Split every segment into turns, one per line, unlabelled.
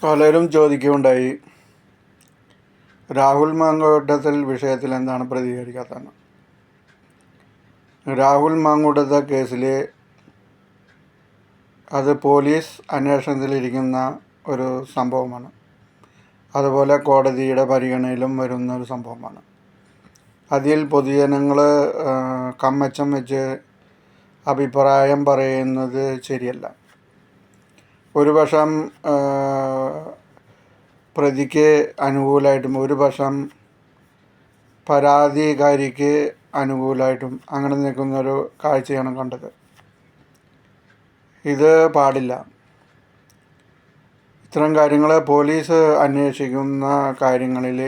പലരും ചോദിക്കുകയുണ്ടായി, രാഹുൽ മാങ്കൂട്ടത്തിൽ വിഷയത്തിൽ എന്താണ് പ്രതികരിക്കാത്തതെന്ന്. രാഹുൽ മാങ്കൂട്ടത്തെ കേസിൽ അത് പോലീസ് അന്വേഷണത്തിലിരിക്കുന്ന ഒരു സംഭവമാണ്. അതുപോലെ കോടതിയുടെ പരിഗണനയിലും വരുന്ന ഒരു സംഭവമാണ്. അതിൽ പൊതുജനങ്ങൾ കമ്മച്ചം വെച്ച് അഭിപ്രായം പറയുന്നത് ശരിയല്ല. ഒരു പക്ഷം പ്രതിക്ക് അനുകൂലമായിട്ടും ഒരു പക്ഷം പരാതിക്കാരിക്ക് അനുകൂലമായിട്ടും അങ്ങനെ നിൽക്കുന്നൊരു കാഴ്ചയാണ് കണ്ടത്. ഇത് പാടില്ല. ഇത്തരം കാര്യങ്ങൾ പോലീസ് അന്വേഷിക്കുന്ന കാര്യങ്ങളിൽ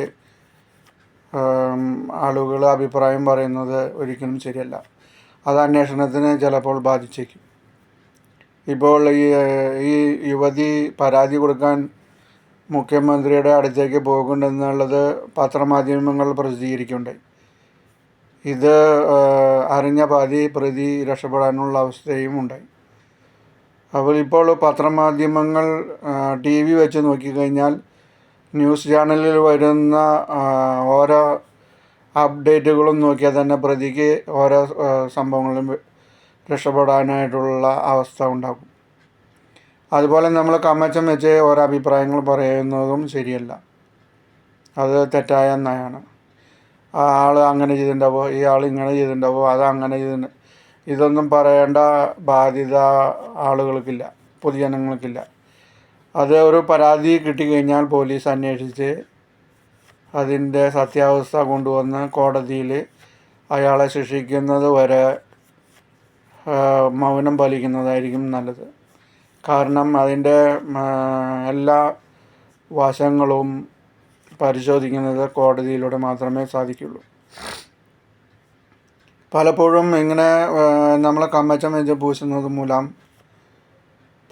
ആളുകൾ അഭിപ്രായം പറയുന്നത് ഒരിക്കലും ശരിയല്ല. അത് അന്വേഷണത്തിന് ചിലപ്പോൾ ബാധിച്ചേക്കും. ഇപ്പോൾ ഈ യുവതി പരാതി കൊടുക്കാൻ മുഖ്യമന്ത്രിയുടെ അടുത്തേക്ക് പോകുന്നുണ്ടെന്നുള്ളത് പത്രമാധ്യമങ്ങൾ പ്രസിദ്ധീകരിക്കുകയുണ്ടായി. ഇത് അറിഞ്ഞ പാതി പ്രതി രക്ഷപ്പെടാനുള്ള അവസ്ഥയും ഉണ്ടായി. അപ്പോൾ ഇപ്പോൾ പത്രമാധ്യമങ്ങൾ TV വെച്ച് നോക്കിക്കഴിഞ്ഞാൽ ന്യൂസ് ചാനലിൽ വരുന്ന ഓരോ അപ്ഡേറ്റുകളും നോക്കിയാൽ തന്നെ പ്രതിക്ക് ഓരോ സംഭവങ്ങളും രക്ഷപ്പെടാനായിട്ടുള്ള അവസ്ഥ ഉണ്ടാകും. അതുപോലെ നമ്മൾ കമ്മച്ചം വെച്ച് ഓരോ അഭിപ്രായങ്ങൾ പറയുന്നതും ശരിയല്ല. അത് തെറ്റായ നയമാണ്. ആ ആൾ അങ്ങനെ ചെയ്തിട്ടുണ്ടാവോ, ഈ ആൾ ഇങ്ങനെ ചെയ്തിട്ടുണ്ടാവോ, അത് അങ്ങനെ ചെയ്തിട്ടുണ്ട്, ഇതൊന്നും പറയേണ്ട ബാധ്യത ആളുകൾക്കില്ല, പൊതുജനങ്ങൾക്കില്ല. അത് ഒരു പരാതി കിട്ടിക്കഴിഞ്ഞാൽ പോലീസ് അന്വേഷിച്ച് അതിൻ്റെ സത്യാവസ്ഥ കൊണ്ടുവന്ന് കോടതിയിൽ അയാളെ ശിക്ഷിക്കുന്നത് വരെ മൗനം പാലിക്കുന്നതായിരിക്കും നല്ലത്. കാരണം അതിൻ്റെ എല്ലാ വശങ്ങളും പരിശോധിക്കുന്നത് കോടതിയിലൂടെ മാത്രമേ സാധിക്കുള്ളൂ. പലപ്പോഴും ഇങ്ങനെ നമ്മൾ കമ്മച്ചം വെച്ച് പൂശുന്നത് മൂലം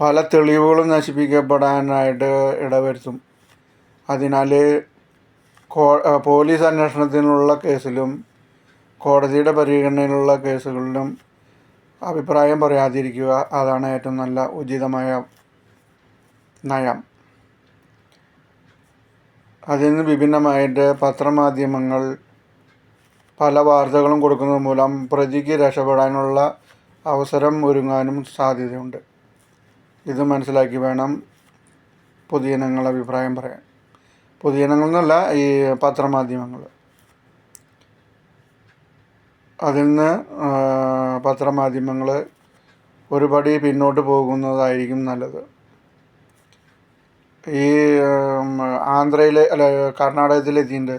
പല തെളിവുകളും നശിപ്പിക്കപ്പെടാനായിട്ട് ഇടവരുത്തും. അതിനാൽ പോലീസ് അന്വേഷണത്തിനുള്ള കേസിലും കോടതിയുടെ പരിഗണനയിലുള്ള കേസുകളിലും അഭിപ്രായം പറയാതിരിക്കുക, അതാണ് ഏറ്റവും നല്ല ഉചിതമായ നയം. അതിൽ നിന്ന് വിഭിന്നമായിട്ട് പത്രമാധ്യമങ്ങൾ പല വാർത്തകളും കൊടുക്കുന്നത് മൂലം പ്രതിക്ക് രക്ഷപ്പെടാനുള്ള അവസരം ഒരുങ്ങാനും സാധ്യതയുണ്ട്. ഇത് മനസ്സിലാക്കി വേണം പൊതുജനങ്ങൾ അഭിപ്രായം പറയാൻ. പൊതുജനങ്ങൾ എന്നല്ല, ഈ പത്രമാധ്യമങ്ങൾ. അതിൽ നിന്ന് പത്രമാധ്യമങ്ങൾ ഒരുപടി പിന്നോട്ട് പോകുന്നതായിരിക്കും നല്ലത്. ഈ ആന്ധ്രയിൽ കർണാടകത്തിലെത്തിയിട്ടുണ്ട്,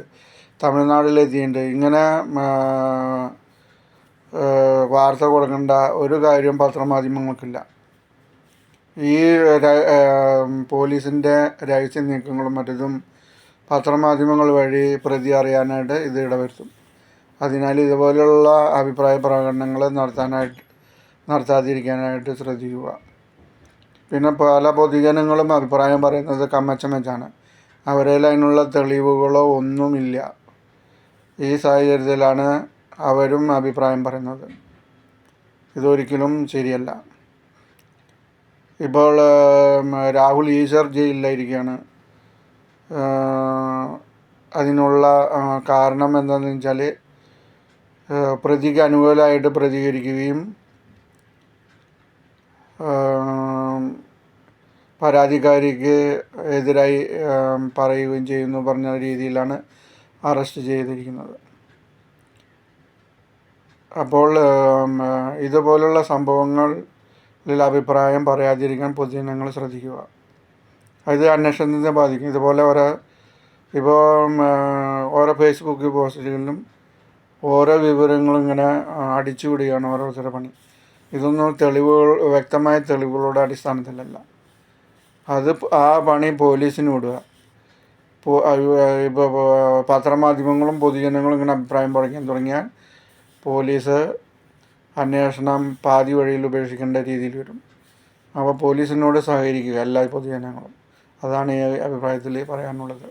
തമിഴ്നാട്ടിലെത്തിയിട്ടുണ്ട്, ഇങ്ങനെ വാർത്ത കൊടുക്കേണ്ട ഒരു കാര്യം പത്രമാധ്യമങ്ങൾക്കില്ല. ഈ പോലീസിൻ്റെ രഹസ്യ നീക്കങ്ങളും മറ്റതും പത്രമാധ്യമങ്ങൾ വഴി പ്രതി അറിയാനായിട്ട് ഇത് ഇടവരുത്തും. അതിനാൽ ഇതുപോലെയുള്ള അഭിപ്രായ പ്രകടനങ്ങൾ നടത്താതിരിക്കാനായിട്ട് ശ്രദ്ധിക്കുക. പിന്നെ പല പൊതുജനങ്ങളും അഭിപ്രായം പറയുന്നത് കമ്മച്ചം വെച്ചാണ്. അവരിൽ അതിനുള്ള തെളിവുകളോ ഒന്നുമില്ല. ഈ സാഹചര്യത്തിലാണ് അവരും അഭിപ്രായം പറയുന്നത്. ഇതൊരിക്കലും ശരിയല്ല. ഇപ്പോൾ രാഹുൽ ഈശ്വർ ജയിലിലായിരിക്കുകയാണ്. അതിനുള്ള കാരണം എന്താണെന്ന് വെച്ചാൽ പ്രതിക്ക് അനുകൂലമായിട്ട് പ്രതികരിക്കുകയും പരാതിക്കാരിക്ക് എതിരായി പറയുകയും ചെയ്യുന്നു പറഞ്ഞ രീതിയിലാണ് അറസ്റ്റ് ചെയ്തിരിക്കുന്നത്. അപ്പോൾ ഇതുപോലുള്ള സംഭവങ്ങളിൽ അഭിപ്രായം പറയാതിരിക്കാൻ പൊതുജനങ്ങൾ ശ്രദ്ധിക്കുക. അത് അന്വേഷണത്തെ ബാധിക്കും. ഇതുപോലെ ഇപ്പോൾ ഓരോ ഫേസ്ബുക്ക് പോസ്റ്റുകളിലും ഓരോ വിവരങ്ങളും ഇങ്ങനെ അടിച്ചുവിടുകയാണ് ഓരോരുത്തരുടെ പണി. ഇതൊന്നും വ്യക്തമായ തെളിവുകളുടെ അടിസ്ഥാനത്തിലല്ല. അത് ആ പണി പോലീസിന് വിടുക. ഇപ്പോൾ പത്രമാധ്യമങ്ങളും പൊതുജനങ്ങളും ഇങ്ങനെ അഭിപ്രായം പറയാൻ തുടങ്ങിയാൽ പോലീസ് അന്വേഷണം പാതി വഴിയിൽ ഉപേക്ഷിക്കേണ്ട രീതിയിൽ വരും. അപ്പോൾ പോലീസിനോട് സഹകരിക്കുക എല്ലാ പൊതുജനങ്ങളും. അതാണ് ഈ അഭിപ്രായത്തിൽ പറയാനുള്ളത്.